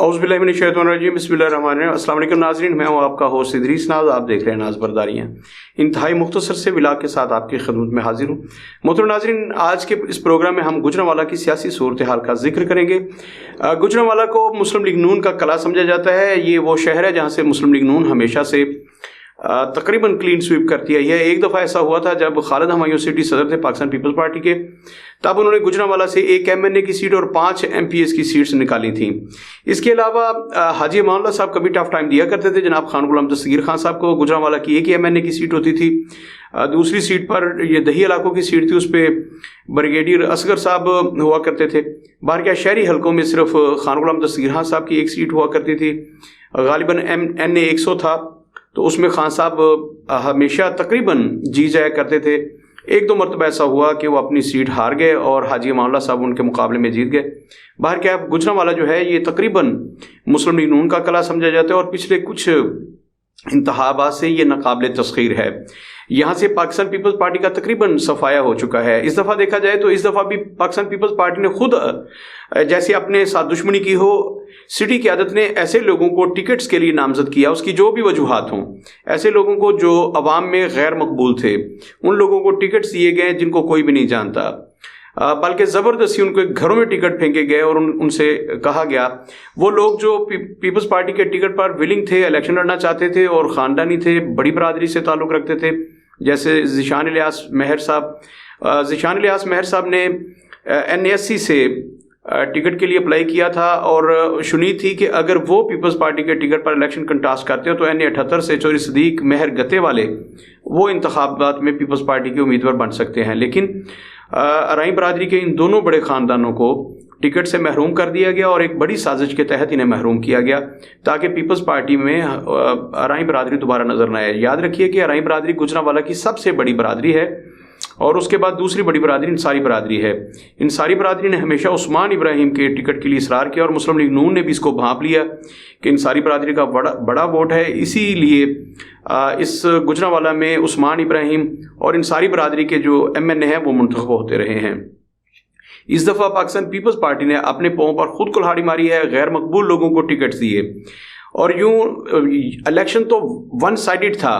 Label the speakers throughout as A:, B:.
A: औज़ुबिल्लाहि मिनश्शैतानिर्रजीम बिस्मिल्लाहिर्रहमानिर्रहीम। अस्सलाम वालेकुम नाज़रीन, मैं हूँ आपका होस्ट इदरीस नाज। आप देख रहे हैं नाज बरदारियाँ। इंतहाई मुख्तसर से विलाग के साथ आपकी खिदमत में हाजिर हूँ। मोहतरम नाज़रीन, आज के इस प्रोग्राम में हम गुजरांवाला की सियासी सूरत हाल का जिक्र करेंगे। गुजरांवाला को मुस्लिम लीग नून का कला समझा जाता है। ये वो शहर है जहाँ से मुस्लिम लीग नून हमेशा से तकरीबन क्लीन स्वीप करती है। यह एक दफ़ा ऐसा हुआ था जब खालिद हमायूं सिटी सदर थे पाकिस्तान पीपल्स पार्टी के, तब उन्होंने गुजरांवाला से एक MNA की सीट और 5 MPs की सीट्स निकाली थी। इसके अलावा हाजी अमानुल्लाह साहब कभी टफ टाइम दिया करते थे जनाब खान गुलाम दस्तगीर खान साहब को। गुजरांवाला की एक ही MNA की सीट होती थी। दूसरी सीट पर ये दही इलाकों की सीट थी, उस पर ब्रिगेडियर असगर साहब हुआ करते थे। बाहर क्या शहरी हलकों में सिर्फ खान गुलाम दस्तगीर खान साहब की एक सीट हुआ करती थी। गालिबन NA 100 था, तो उसमें खान साहब हमेशा तकरीबन जी जाया करते थे। एक दो मरतबा ऐसा हुआ कि वो अपनी सीट हार गए और हाजी अमानुल्लाह साहब उनके मुकाबले में जीत गए। बाहर क्या गुजरांवाला जो है ये तकरीबन मुस्लिम लीग नून का कला समझा जाता है और पिछले कुछ इंतखाबात से ये नाकाबिल तस्खीर है। यहाँ से पाकिस्तान पीपल्स पार्टी का तकरीबन सफाया हो चुका है। इस दफ़ा देखा जाए तो इस दफ़ा भी पाकिस्तान पीपल्स पार्टी ने खुद जैसे अपने साथ दुश्मनी की हो, सिटी की आदत ने ऐसे लोगों को टिकट्स के लिए नामजद किया, उसकी जो भी वजूहात हों, ऐसे लोगों को जो अवाम में गैर मकबूल थे उन लोगों को टिकट्स दिए गए जिनको कोई भी नहीं जानता, बल्कि ज़बरदस्ती उनको घरों में टिकट फेंके गए और उनसे कहा गया, वो लोग जो पीपल्स पार्टी के टिकट पर विलिंग थे, इलेक्शन लड़ना चाहते थे और ख़ानदानी थे, बड़ी बरादरी से ताल्लुक़ रखते थे, जैसे ज़ीशान इलियास महर साहब ने NASC से टिकट के लिए अप्लाई किया था और शुनी थी कि अगर वो पीपल्स पार्टी के टिकट पर इलेक्शन कंटास्ट करते हो तो NA 78 से चौधरी सदीक महर गते वाले वो इंतखाबात में पीपल्स पार्टी के उम्मीदवार बन सकते हैं। लेकिन अराई बरादरी के इन दोनों बड़े ख़ानदानों को टिकट से महरूम कर दिया गया और एक बड़ी साजिश के तहत इन्हें महरूम किया गया ताकि पीपल्स पार्टी में अराई बरादरी दोबारा नजर न आए। याद रखिए कि अराई बरादरी गुजरांवाला की सबसे बड़ी बरादरी है और उसके बाद दूसरी बड़ी बरादरी इंसारी बरादरी है। इंसारी बरादरी ने हमेशा उस्मान इब्राहिम के टिकट के लिए इसरार किया और मुस्लिम लीग नून ने भी इसको भांप लिया कि इंसारी बरादरी का बड़ा वोट है, इसीलिए इस गुजरांवाला में उस्मान इब्राहिम और इंसारी बरादरी के जो MNA हैं वो मुंतखब होते रहे हैं। इस दफ़ा पाकिस्तान पीपल्स पार्टी ने अपने पाँव पर खुद कुल्हाड़ी मारी है, गैर मकबूल लोगों को टिकट दिए और यूं इलेक्शन तो वन साइडेड था।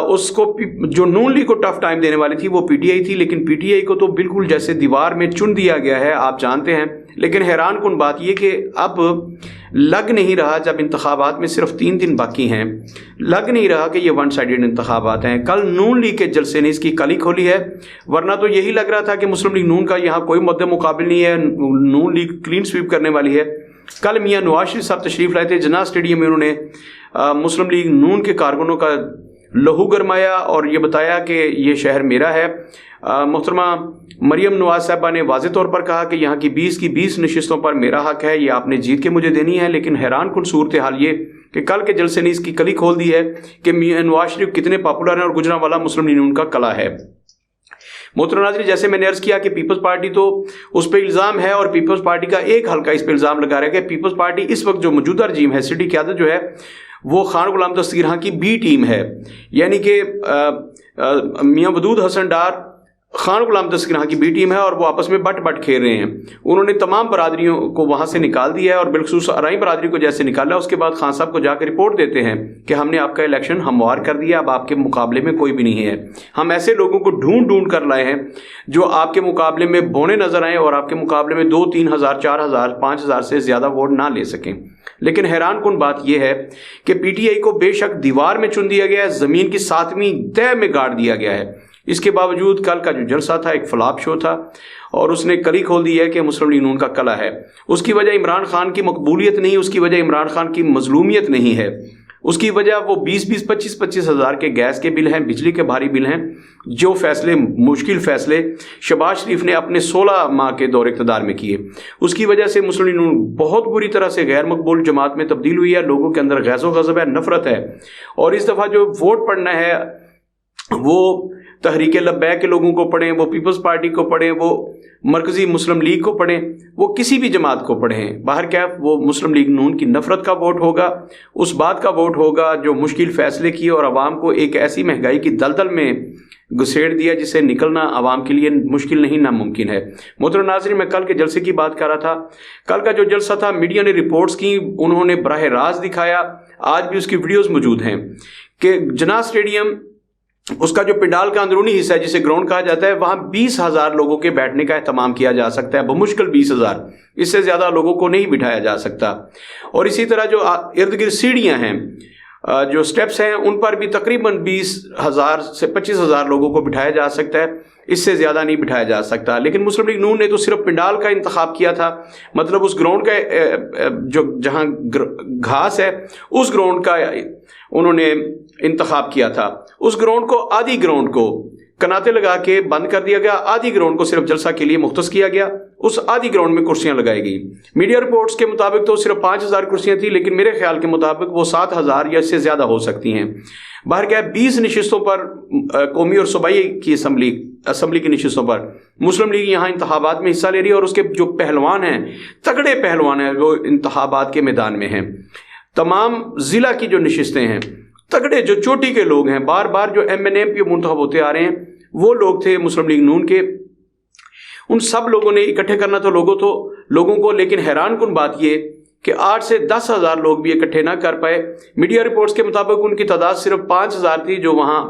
A: उसको जो नून लीग को टफ टाइम देने वाली थी वो PTI थी, लेकिन PTI को तो बिल्कुल जैसे दीवार में चुन दिया गया है, आप जानते हैं। लेकिन हैरान कुन बात यह कि अब लग नहीं रहा, जब इंतखाबात में सिर्फ 3 दिन बाकी हैं, लग नहीं रहा कि ये वन साइडेड इंतखाबात हैं। कल नून लीग के जलसे ने इसकी कली खोली है, वरना तो यही लग रहा था कि मुस्लिम लीग नून का यहाँ कोई मुद्दे मुकाबिल नहीं है, नून लीग क्लीन स्वीप करने वाली है। कल मियाँ नवाज शरीफ साहब तशरीफ लाए थे, जना स्टेडियम में उन्होंने मुस्लिम लीग नून के कारकुनों का लहू गरमाया और ये बताया कि ये शहर मेरा है। मोहतरमा मरियम नवाज साहबा ने वाज़े तौर पर कहा कि यहाँ की 20 नशिस्तों पर मेरा हक है, ये आपने जीत के मुझे देनी है। लेकिन हैरान कुन सूरत हाल ये कि कल के जलसे ने इसकी कली खोल दी है कि मियां नवाज शरीफ कितने पॉपुलर हैं और गुजरांवाला मुस्लिम लीग नून का कला है। मोहतरम नाज़रीन, जैसे मैंने अर्ज़ किया कि पीपल्स पार्टी तो उस पर इल्ज़ाम है और पीपल्स पार्टी का एक हल्का इस पर इल्ज़ाम लगा रहा है कि पीपल्स पार्टी इस वक्त जो मौजूदा रजीम है, सिटी क़यादत जो है वो खान गुलाम दस्तगीर खान की B टीम है, यानी कि मियां वदूद हसन डार खान गुलाम दस्तगीर खान की B टीम है और वो आपस में बट खेल रहे हैं। उन्होंने तमाम बरादरियों को वहाँ से निकाल दिया है और बिलखुसूस अराई बरादरी को जैसे निकाला, उसके बाद खान साहब को जाकर रिपोर्ट देते हैं कि हमने आपका इलेक्शन हमवार कर दिया, अब आपके मुकाबले में कोई भी नहीं है। हम ऐसे लोगों को ढूंढ कर लाए हैं जो आपके मुकाबले में बौने नजर आए और आपके मुकाबले में 2-3 हज़ार 4 हज़ार 5 हज़ार से ज़्यादा वोट ना ले सकें। लेकिन हैरान कुन बात यह है कि PTI को बेशक दीवार में चुन दिया गया है, ज़मीन की 7वीं तह में गाड़ दिया गया है, इसके बावजूद कल का जो जलसा था एक फ्लॉप शो था और उसने कली खोल दी है कि मुस्लिम लीग नून का कला है। उसकी वजह इमरान खान की मकबूलियत नहीं, उसकी वजह इमरान खान की मजलूमियत नहीं है, उसकी वजह वो 20-25 हज़ार के गैस के बिल हैं, बिजली के भारी बिल हैं, जो फैसले मुश्किल फैसले शहबाज शरीफ ने अपने 16 माह के दौर इक़्तिदार में किए। उसकी वजह से मुस्लिम लीग नून बहुत बुरी तरह से गैर मकबूल जमात में तब्दील हुई है, लोगों के अंदर गैज़ो गज़ब है, नफरत है। और इस दफ़ा जो वोट पड़ना है वो तहरीक लब्बैक के लोगों को पढ़ें, वो पीपल्स पार्टी को पढ़ें, वो मरकज़ी मुस्लिम लीग को पढ़ें, वो किसी भी जमात को पढ़ें, बाहर क्या वो मुस्लिम लीग नून की नफ़रत का वोट होगा, उस बात का वोट होगा जो मुश्किल फ़ैसले किए और आवाम को एक ऐसी महंगाई की दलदल में घुसेड़ दिया जिसे निकलना आवाम के लिए मुश्किल नहीं नामुमकिन है। मोहतरम नाज़रीन, मैं कल के जलसे की बात कर रहा था। कल का जो जलसा था, मीडिया ने रिपोर्ट्स की, उन्होंने बराह रास्त दिखाया, आज भी उसकी वीडियोस मौजूद हैं कि जना स्टेडियम, उसका जो पंडाल का अंदरूनी हिस्सा है जिसे ग्राउंड कहा जाता है, वहाँ 20,000 लोगों के बैठने का एहतमाम किया जा सकता है, बमुश्किल 20,000, इससे ज़्यादा लोगों को नहीं बिठाया जा सकता। और इसी तरह जो इर्द गिर्द सीढ़ियाँ हैं, जो स्टेप्स हैं, उन पर भी तकरीबन 20,000 से 25,000 लोगों को बिठाया जा सकता है, इससे ज़्यादा नहीं बिठाया जा सकता। लेकिन मुस्लिम लीग नून ने तो सिर्फ पंडाल का इंतखाब किया था, मतलब उस ग्राउंड का जो जहाँ घास है उस ग्राउंड का उन्होंने इंतखाब किया था। उस ग्राउंड को, आधी ग्राउंड को कनाते लगा के बंद कर दिया गया, आधी ग्राउंड को सिर्फ जलसा के लिए मुख्तस किया गया। उस आधी ग्राउंड में कुर्सियां लगाई गई। मीडिया रिपोर्ट्स के मुताबिक तो सिर्फ 5,000 कुर्सियां थी, लेकिन मेरे ख्याल के मुताबिक वो 7,000 या इससे ज़्यादा हो सकती हैं। बाहर क्या 20 नशिस्तों पर, कौमी और सूबाई की असम्बली की नशिस्तों पर मुस्लिम लीग यहाँ इंतखाबात में हिस्सा ले रही है, और उसके जो पहलवान हैं, तगड़े पहलवान हैं, वो इंतखाबात के मैदान में हैं। तमाम ज़िला की जो नशिस्तें हैं, तगड़े जो चोटी के लोग हैं, बार बार जो MNM मुंतखब होते आ रहे हैं, वो लोग थे मुस्लिम लीग नून के। उन सब लोगों ने इकट्ठे करना तो लोगों को, लेकिन हैरान कुन बात ये कि 8 से 10,000 लोग भी इकट्ठे ना कर पाए। मीडिया रिपोर्ट्स के मुताबिक उनकी तादाद सिर्फ 5,000 थी जो वहाँ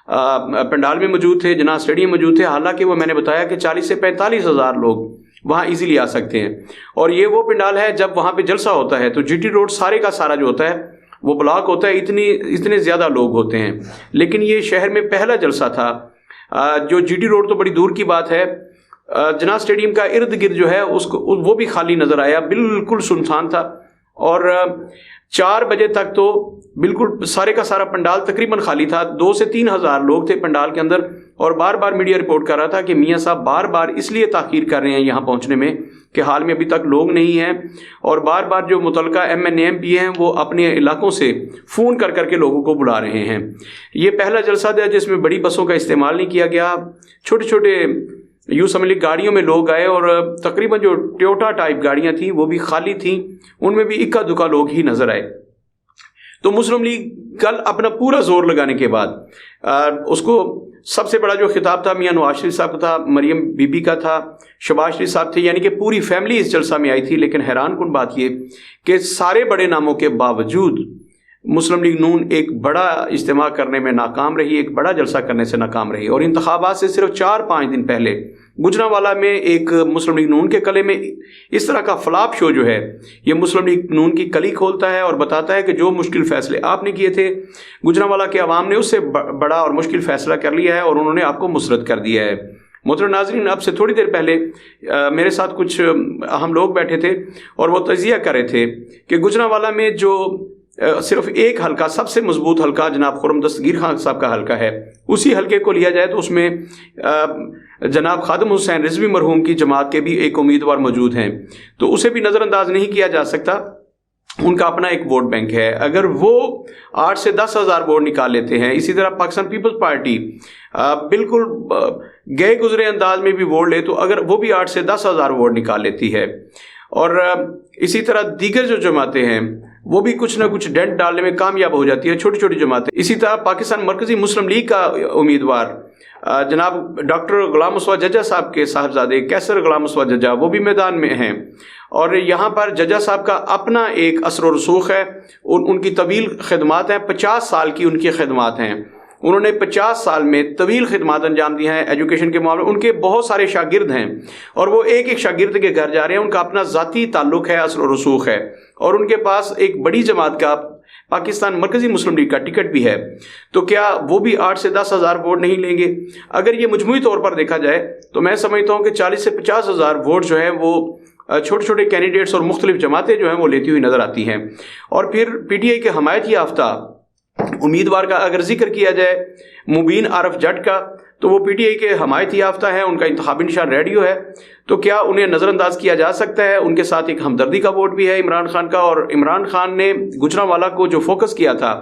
A: पंडाल में मौजूद थे, जना स्टेडियम मौजूद थे। हालांकि वो मैंने बताया कि 40 से 45,000 लोग वहाँ इजीली आ सकते हैं। और ये वो पंडाल है, जब वहाँ पे जलसा होता है तो GT रोड सारे का सारा जो होता है वो ब्लॉक होता है, इतने ज़्यादा लोग होते हैं। लेकिन ये शहर में पहला जलसा था। जो GT रोड तो बड़ी दूर की बात है, जना स्टेडियम का इर्द गिर्द जो है उसको वो भी खाली नज़र आया, बिल्कुल सुनसान था। और 4 बजे तक तो बिल्कुल सारे का सारा पंडाल तकरीबन खाली था। 2 से 3,000 लोग थे पंडाल के अंदर। और बार बार मीडिया रिपोर्ट कर रहा था कि मियाँ साहब बार बार इसलिए ताख़ीर कर रहे हैं यहाँ पहुँचने में कि हाल में अभी तक लोग नहीं हैं, और बार बार जो मुतलका MNM भी हैं वो अपने इलाकों से फ़ोन कर करके लोगों को बुला रहे हैं। ये पहला जलसा था जिसमें बड़ी बसों का इस्तेमाल नहीं किया गया। छोटे छोटे यूँ समझ ली गाड़ियों में लोग आए, और तकरीबन जो टोयोटा टाइप गाड़ियाँ थीं वो भी खाली थीं, उनमें भी इक्का दुक्का लोग ही नज़र आए। तो मुस्लिम लीग कल अपना पूरा जोर लगाने के बाद उसको सबसे बड़ा जो खिताब था मियां नवाज शरीफ साहब का था, मरियम बीबी का था, शहबाज शरीफ साहब थे, यानी कि पूरी फैमिली इस जलसा में आई थी। लेकिन हैरान कुन बात ये कि सारे बड़े नामों के बावजूद मुस्लिम लीग नून एक बड़ा इज्तिमा करने में नाकाम रही, एक बड़ा जलसा करने से नाकाम रही। और इंतखाबात से सिर्फ 4-5 दिन पहले गुजरांवाला में एक मुस्लिम लीग नून के कले में इस तरह का फ्लॉप शो जो है, ये मुस्लिम लीग नून की कली खोलता है और बताता है कि जो मुश्किल फ़ैसले आपने किए थे, गुजरांवाला के अवाम ने उससे बड़ा और मुश्किल फ़ैसला कर लिया है और उन्होंने आपको मुसरत कर दिया है। मोहतरम नाज़रीन, अब से थोड़ी देर पहले मेरे साथ कुछ हम लोग बैठे थे और वो तजिया कर रहे थे कि गुजरांवाला में जो सिर्फ एक हलका, सबसे मजबूत हलका जनाब खुर्रम दस्तगीर खान साहब का हलका है, उसी हलके को लिया जाए तो उसमें जनाब खादिम हुसैन रिजवी मरहूम की जमात के भी एक उम्मीदवार मौजूद हैं, तो उसे भी नज़रअंदाज नहीं किया जा सकता। उनका अपना एक वोट बैंक है। अगर वो 8 से 10 हज़ार वोट निकाल लेते हैं, इसी तरह पाकिस्तान पीपल्स पार्टी बिल्कुल गए गुजरे अंदाज में भी वोट ले, तो अगर वो भी 8 से 10 हज़ार वोट निकाल लेती है, और इसी तरह दीगर जो जमातें हैं वो भी कुछ ना कुछ डेंट डालने में कामयाब हो जाती है, छोटी छोटी जमातें। इसी तरह पाकिस्तान मरकज़ी मुस्लिम लीग का उम्मीदवार जनाब डॉक्टर गुलाम मुस्तफा जज्जा साहब के साहबजादे कैसर गुलाम मुस्तफा जज्जा, वो भी मैदान में हैं। और यहाँ पर जज्जा साहब का अपना एक असर और रसूख है, उनकी तवील खिदमात हैं, 50 साल की उनकी खिदमात हैं। उन्होंने 50 साल में तवील खिदमात अंजाम दी हैं एजुकेशन के मामले। उनके बहुत सारे शागिर्द हैं और वो एक एक शागिर्द के घर जा रहे हैं। उनका अपना ज़ाती ताल्लुक़ है, असर और रसूख है, और उनके पास एक बड़ी जमात का पाकिस्तान मरकज़ी मुस्लिम लीग का टिकट भी है। तो क्या वो भी 8 से 10 हज़ार वोट नहीं लेंगे? अगर ये मजमूई तौर पर देखा जाए तो मैं समझता हूँ कि 40 से 50 हज़ार वोट जो है वो छोटे छोटे कैंडिडेट्स और मुख्तलिफ जमातें जो हैं वो लेती हुई नज़र आती हैं। और फिर PTI के हमायत याफ्ता उम्मीदवार का अगर जिक्र किया जाए मुबीन आरफ जट का, तो वो PTI के हमायत याफ्ता है, उनका इंतखाबी निशान रेडियो है। तो क्या उन्हें नज़रअंदाज किया जा सकता है? उनके साथ एक हमदर्दी का वोट भी है इमरान खान का, और इमरान खान ने गुजरांवाला को जो फोकस किया था,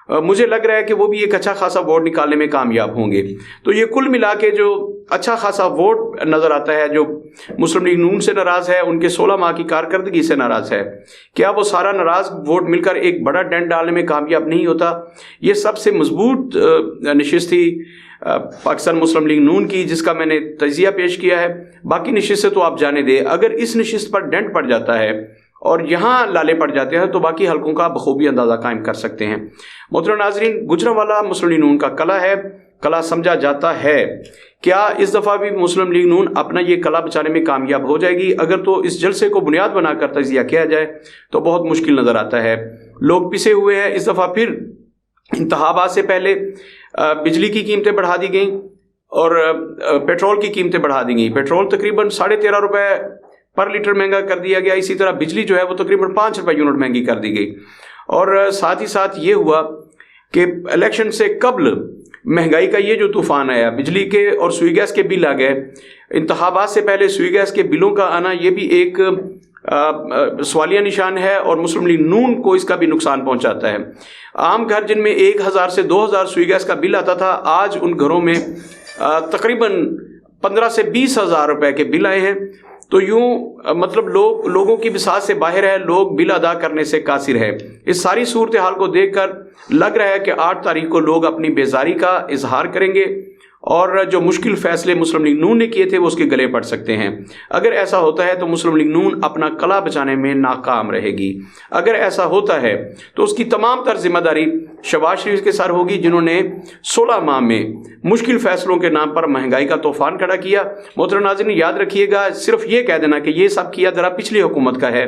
A: मुझे लग रहा है कि वो भी एक अच्छा खासा वोट निकालने में कामयाब होंगे। तो ये कुल मिला के जो अच्छा खासा वोट नज़र आता है, जो मुस्लिम लीग नून से नाराज़ है, उनके 16 माह की कारकर्दगी से नाराज़ है, क्या वो सारा नाराज़ वोट मिलकर एक बड़ा डेंट डालने में कामयाब नहीं होता? ये सबसे मजबूत नशिस्त थी पाकिस्तान मुस्लिम लीग नून की, जिसका मैंने तजिया पेश किया है। बाकी नशिस्तें तो आप जाने दें, अगर इस नशिस्त पर डेंट पड़ जाता है और यहाँ लाले पड़ जाते हैं तो बाकी हलकों का बखूबी अंदाज़ा कायम कर सकते हैं। मोहतरम नाज़रीन, गुजरांवाला मुस्लिम लीग नून का कला है, कला समझा जाता है। क्या इस दफ़ा भी मुस्लिम लीग नून अपना ये कला बचाने में कामयाब हो जाएगी? अगर तो इस जलसे को बुनियाद बनाकर तजिया किया जाए तो बहुत मुश्किल नज़र आता है। लोग पिसे हुए हैं। इस दफ़ा फिर इंतखाबात से पहले बिजली की कीमतें बढ़ा दी गई और पेट्रोल की कीमतें बढ़ा दी गई। पेट्रोल तकरीबन 13.5 रुपये पर लीटर महंगा कर दिया गया। इसी तरह बिजली जो है वो तकरीबन 5 रुपये यूनिट महंगी कर दी गई। और साथ ही साथ ये हुआ कि इलेक्शन से कबल महंगाई का ये जो तूफान आया, बिजली के और सुई गैस के बिल आ गए। इंतखाबात से पहले सुई गैस के बिलों का आना ये भी एक सवालिया निशान है और मुस्लिम लीग नून को इसका भी नुकसान पहुंचाता है। आम घर जिनमें 1000 से 2000 सुई गैस का बिल आता था, आज उन घरों में तकरीबन 15 से 20 हज़ार रुपए के बिल आए हैं। तो यूं मतलब लोगों की बिसात से बाहर है, लोग बिल अदा करने से कासिर है। इस सारी सूरत हाल को देखकर लग रहा है कि 8 तारीख को लोग अपनी बेजारी का इजहार करेंगे और जो मुश्किल फैसले मुस्लिम लीग नून ने किए थे वो उसके गले पड़ सकते हैं। अगर ऐसा होता है तो मुस्लिम लीग नून अपना कला बचाने में नाकाम रहेगी। अगर ऐसा होता है तो उसकी तमाम तर जिम्मेदारी शहबाज शरीफ के सर होगी, जिन्होंने 16 माह में मुश्किल फैसलों के नाम पर महंगाई का तूफान खड़ा किया। मोहतरम नाज़रीन, याद रखिएगा, सिर्फ ये कह देना कि ये सब किया जरा पिछली हुकूमत का है,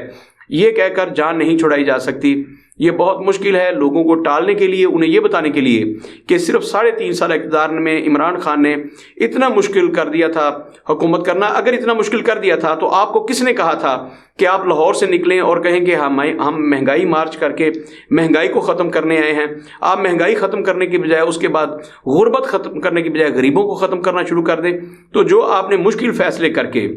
A: ये कहकर जान नहीं छुड़ाई जा सकती। ये बहुत मुश्किल है लोगों को टालने के लिए, उन्हें ये बताने के लिए कि सिर्फ 3.5 साल इक़्तिदार में इमरान खान ने इतना मुश्किल कर दिया था हुकूमत करना। अगर इतना मुश्किल कर दिया था तो आपको किसने कहा था कि आप लाहौर से निकलें और कहें कि हम महंगाई मार्च करके महंगाई को ख़त्म करने आए हैं? आप महंगाई ख़त्म करने की बजाय, उसके बाद गुर्बत ख़त्म करने की बजाय गरीबों को ख़त्म करना शुरू कर दें। तो जो आपने मुश्किल फ़ैसले करके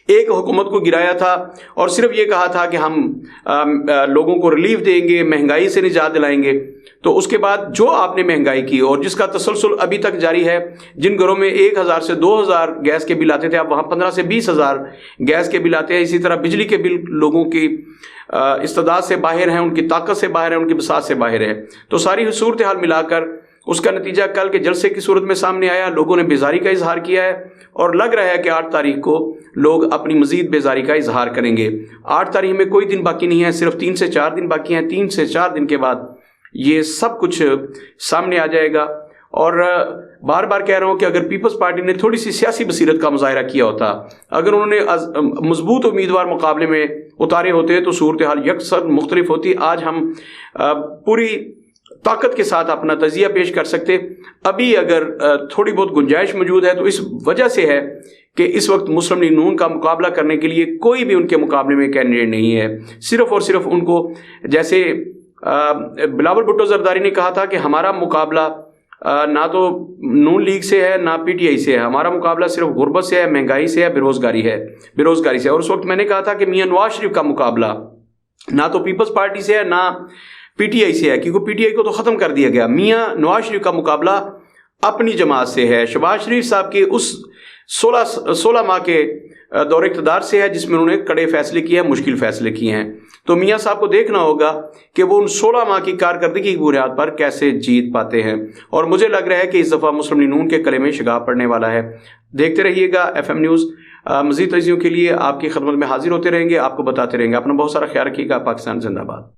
A: एक हुकूमत को गिराया था और सिर्फ ये कहा था कि हम लोगों को रिलीफ देंगे, महंगाई से निजात दिलाएंगे, तो उसके बाद जो आपने महंगाई की और जिसका तसलसल अभी तक जारी है, जिन घरों में 1000 से 2000 गैस के बिल आते थे, अब वहाँ 15 से 20 हज़ार गैस के बिल आते हैं। इसी तरह बिजली के बिल लोगों की इस्तेदाद से बाहर हैं, उनकी ताकत से बाहर है, उनकी बसात से बाहर है। तो सारी सूरत हाल मिलाकर उसका नतीजा कल के जलसे की सूरत में सामने आया। लोगों ने बेजारी का इजहार किया है और लग रहा है कि 8 तारीख को लोग अपनी मजीद बेजारी का इजहार करेंगे। 8 तारीख में कोई दिन बाकी नहीं है, सिर्फ 3 से 4 दिन बाकी हैं। 3 से 4 दिन के बाद ये सब कुछ सामने आ जाएगा। और बार बार कह रहा हूँ कि अगर पीपल्स पार्टी ने थोड़ी सी सियासी बसीरत का मुजाहरा किया होता, अगर उन्होंने मजबूत उम्मीदवार मुकाबले में उतारे होते तो सूरत हाल यकसर मुख्तलिफ होती। आज हम पूरी ताकत के साथ अपना तजिया पेश कर सकते। अभी अगर थोड़ी बहुत गुंजाइश मौजूद है तो इस वजह से है कि इस वक्त मुस्लिम लीग नून का मुकाबला करने के लिए कोई भी उनके मुकाबले में कैंडिडेट नहीं है। सिर्फ और सिर्फ उनको, जैसे बिलावल भुट्टो जरदारी ने कहा था कि हमारा मुकाबला ना तो नून लीग से है ना पीटीआई से है, हमारा मुकाबला सिर्फ गुर्बत से है, महंगाई से है, बेरोजगारी से। और उस वक्त मैंने कहा था कि मियां नवाज शरीफ का मुकाबला ना तो पीपल्स पार्टी से है ना पीटीआई से है, क्योंकि पीटीआई को तो ख़त्म कर दिया गया। मियां नवाज शरीफ का मुकाबला अपनी जमात से है, शहबाज शरीफ साहब के उस 16 माह के दौरे इक़्तिदार से है जिसमें उन्होंने कड़े फैसले किए हैं, मुश्किल फैसले किए हैं। तो मियां साहब को देखना होगा कि वो उन 16 माह की कारकर्दगी की बुनियाद पर कैसे जीत पाते हैं। और मुझे लग रहा है कि इस दफ़ा मुस्लिम लीग नून के कले में शिगाब पड़ने वाला है। देखते रहिएगा FM न्यूज़। मज़ीद तज़ियों के लिए आपकी खिदमत में हाजिर होते रहेंगे, आपको बताते रहेंगे। अपना बहुत सारा ख्याल रखिएगा। पाकिस्तान जिंदाबाद।